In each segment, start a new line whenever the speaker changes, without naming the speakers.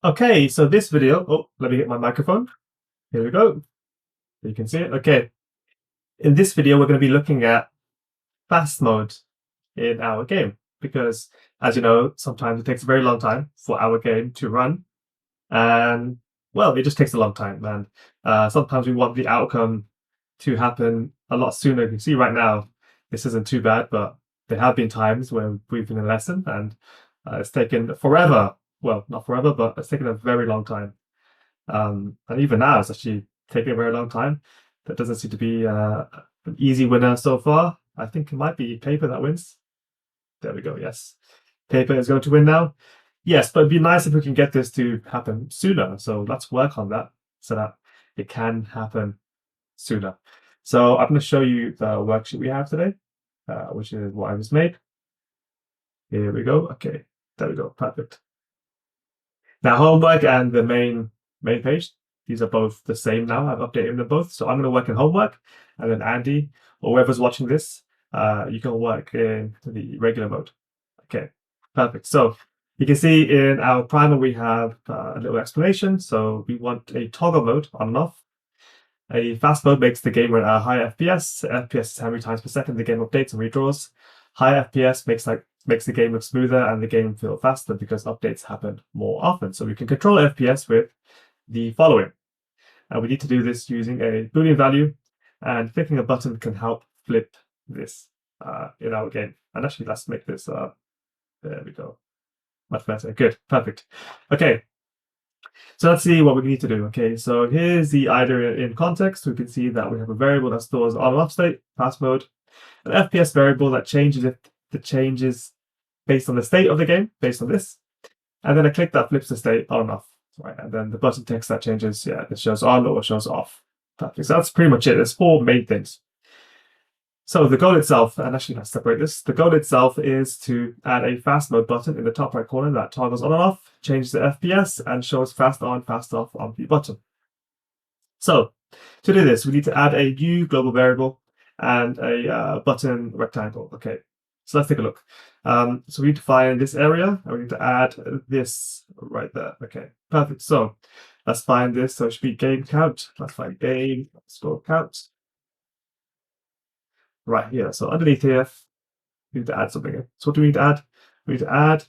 Okay, so this video, let me get my microphone. Here we go. You can see it. Okay. In this video, we're going to be looking at fast mode in our game because, as you know, sometimes it takes a very long time for our game to run. And, well, it just takes a long time. And sometimes we want the outcome to happen a lot sooner. You can see right now, this isn't too bad, but there have been times where we've been in a lesson and it's taken forever. Well, not forever, but it's taken a very long time. And even now, it's actually taking a very long time. That doesn't seem to be an easy winner so far. I think it might be paper that wins. There we go. Yes, paper is going to win now. Yes, but it'd be nice if we can get this to happen sooner. So let's work on that so that it can happen sooner. So I'm going to show you the worksheet we have today, which is what I just made. Here we go. Okay, there we go. Perfect. Now, homework and the main page, these are both the same now. I've updated them both. So I'm going to work in homework, and then Andy, or whoever's watching this, you can work in the regular mode. Okay, perfect. So you can see in our primer, we have a little explanation. So we want a toggle mode on and off. A fast mode makes the game run at a high FPS. FPS is how many times per second the game updates and redraws. High FPS makes the game look smoother and the game feel faster because updates happen more often. So we can control FPS with the following. And we need to do this using a Boolean value, and clicking a button can help flip this in our game. And actually, let's make this, there we go. Much better. Good. Perfect. Okay. So let's see what we need to do. Okay, so here's the idea in context. We can see that we have a variable that stores on and off state, fast mode, an FPS variable that changes if the changes based on the state of the game, based on this, and then a click that flips the state on and off. Right, and then the button text that changes, yeah, it shows on or shows off. Perfect. So that's pretty much it. There's four main things. So the goal itself, and actually let's separate this. The goal itself is to add a fast mode button in the top right corner that toggles on and off, changes the FPS, and shows fast on, fast off on the button. So to do this, we need to add a new global variable and a button rectangle. Okay, so let's take a look. So we need to find this area, and we need to add this right there. Okay, perfect. So let's find this. So it should be game count. Let's find game score count. Right here. So underneath here, we need to add something in. So what do we need to add? We need to add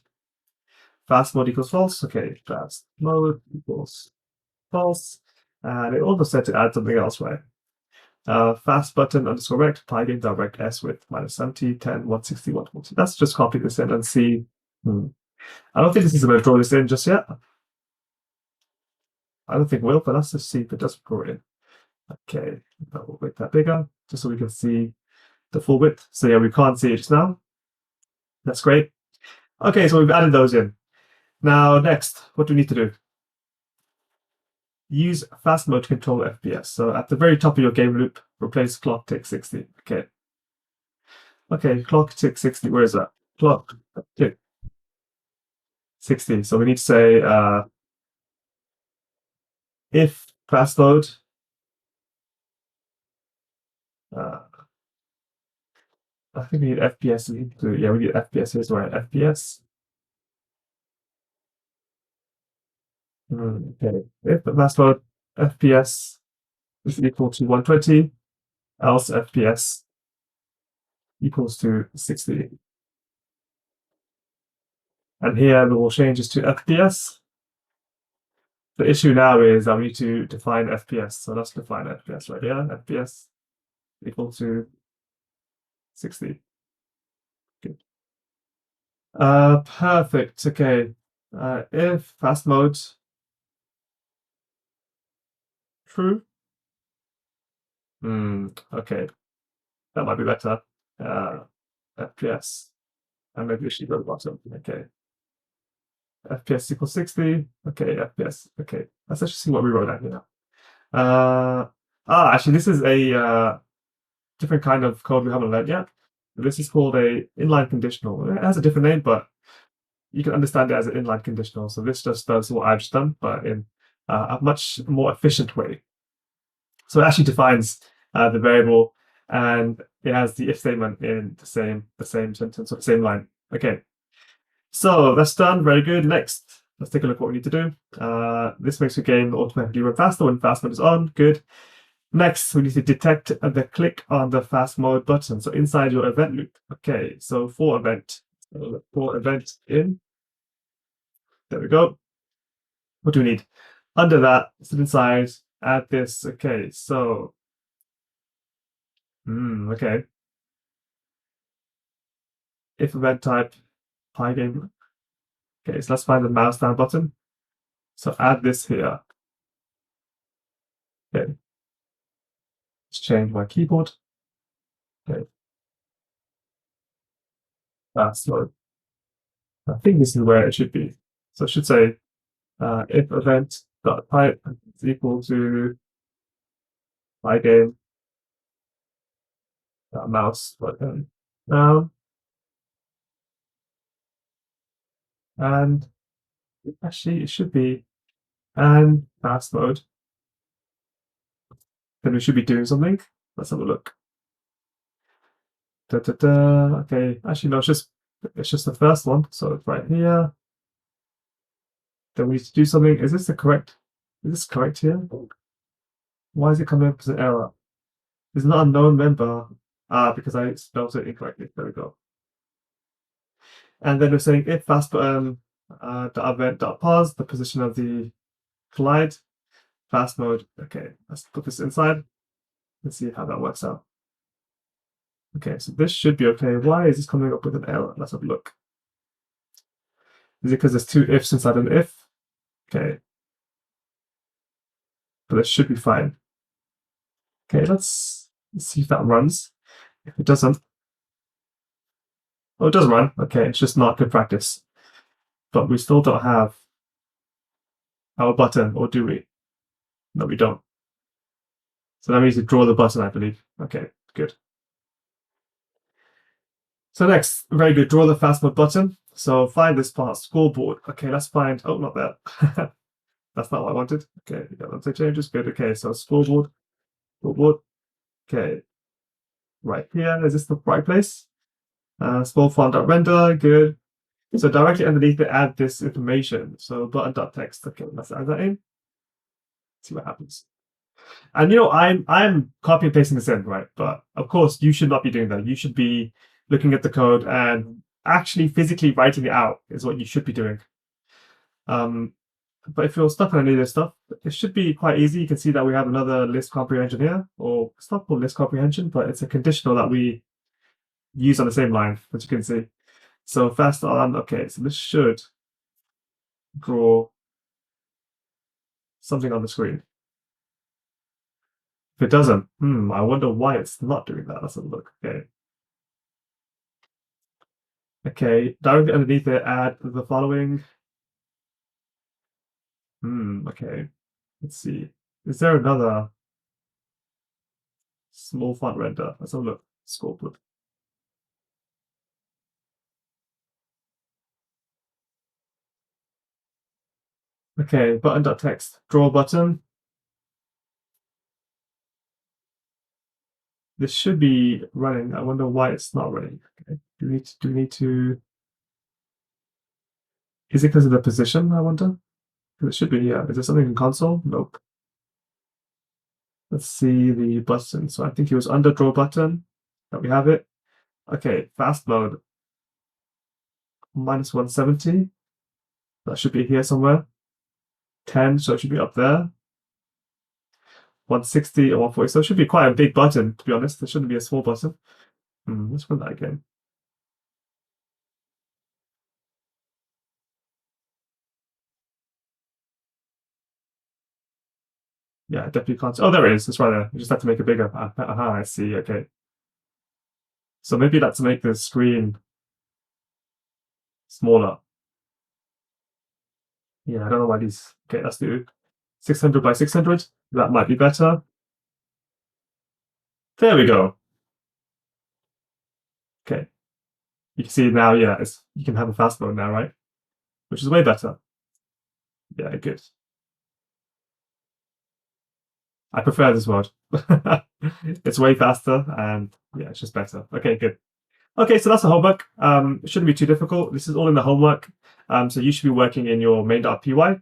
fast mode equals false. Okay, fast mode equals false. And it also said to add something else, right? Fast button underscore rect, PyGame direct s with -70, 10, 160, 140. Let's just copy this in and see. I don't think this is going to draw this in just yet. I don't think it will, but let's just see if it does draw it in. Okay, we'll make that bigger just so we can see the full width. So yeah, we can't see it just now. That's great. Okay, so we've added those in. Now, next, what do we need to do? Use fast mode to control FPS. So at the very top of your game loop, replace clock tick 60. Okay. Okay, clock tick 60. Where is that? Clock tick 60. So we need to say if fast mode I think we need FPS. Yeah, we need FPS. Here's the right FPS. Okay. If the fast mode FPS is equal to 120, else FPS equals to 60. And here we will change this to FPS. The issue now is that we need to define FPS. So let's define FPS right here. FPS equal to 60. Good. Perfect. Okay. If fast mode true. Okay. That might be better. FPS. And maybe we should go to the bottom. Okay. FPS equals 60. Okay, FPS. Okay. Let's actually see what we wrote down here now. Actually, this is a different kind of code we haven't learned yet. This is called a inline conditional. It has a different name, but you can understand it as an inline conditional. So this just does what I've just done, but in a much more efficient way. So it actually defines the variable, and it has the if statement in the same sentence or the same line. Okay, so that's done. Very good. Next, let's take a look at what we need to do. This makes the game automatically run faster when fast mode is on. Good. Next, we need to detect the click on the fast mode button. So inside your event loop. Okay, so for event in. There we go. What do we need? Under that, sit inside, add this. Okay, so okay. If event type PyGame. Okay, so let's find the mouse down button. So add this here. Okay. Let's change my keyboard. Okay. Fast mode. I think this is where it should be. So it should say if event dot type is equal to PyGame mouse button down, and actually it should be and fast mode. Then we should be doing something. Let's have a look. Da, da, da. Okay, actually no, it's just the first one. So it's right here. Then we need to do something. Is this correct here? Why is it coming up as an error? It's not a known member. Because I spelled it incorrectly. There we go. And then we're saying if fast button event pause the position of the collide fast mode. Okay, let's put this inside. Let's see how that works out. Okay, so this should be okay. Why is this coming up with an error? Let's have a look. Is it because there's two ifs inside an if? Okay. But it should be fine. Okay, let's see if that runs. If it doesn't. Oh, it does run. Okay, it's just not good practice. But we still don't have our button, or do we? No, we don't. So that means to draw the button, I believe. Okay, good. So next, very good, draw the fast mode button. So find this part, scoreboard. Okay, let's find, oh, not that. That's not what I wanted. Okay, yeah, let's say changes, good. Okay, so scoreboard. Okay, right here, is this the right place? Small font.render, good. So directly underneath it, add this information. So button.text. Okay, let's add that in. See what happens. And I'm copy and pasting this in, right? But of course, you should not be doing that. You should be looking at the code and actually physically writing it out is what you should be doing. But if you're stuck on any of this stuff, it should be quite easy. You can see that we have another list comprehension here, or it's not called list comprehension, but it's a conditional that we use on the same line, as you can see. So fast on, okay, so this should draw something on the screen. If it doesn't, I wonder why it's not doing that. Let's have a look. Okay. Okay, directly underneath it, add the following. Okay. Let's see. Is there another small font render? Let's have a look. Scoreboard. Okay, button.text. Draw button. This should be running. I wonder why it's not running. Okay. Do we need to is it because of the position, I wonder? It should be, yeah. Is there something in console? Nope. Let's see the button. So I think it was under draw button that we have it. Okay, fast mode. Minus 170. That should be here somewhere. 10, so it should be up there. 160 or 140. So it should be quite a big button, to be honest. It shouldn't be a small button. Let's run that again. Yeah, I definitely can't. Oh, there it is. It's right there. You just have to make it bigger. I see. Okay. So maybe that's to make the screen smaller. Yeah, I don't know why these. Okay, let's do 600 by 600. That might be better. There we go. Okay. You can see now, yeah, you can have a fast mode now, right? Which is way better. Yeah, good. I prefer this mode. It's way faster and yeah, it's just better. Okay, good. Okay, so that's the homework. It shouldn't be too difficult. This is all in the homework. So you should be working in your main.py.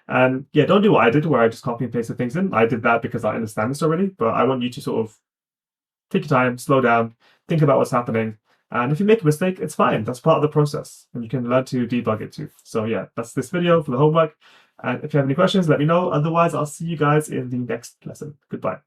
And yeah, don't do what I did where I just copy and pasted things in. I did that because I understand this already, but I want you to sort of take your time, slow down, think about what's happening. And if you make a mistake, it's fine. That's part of the process. And you can learn to debug it too. So yeah, that's this video for the homework. And if you have any questions, let me know. Otherwise, I'll see you guys in the next lesson. Goodbye.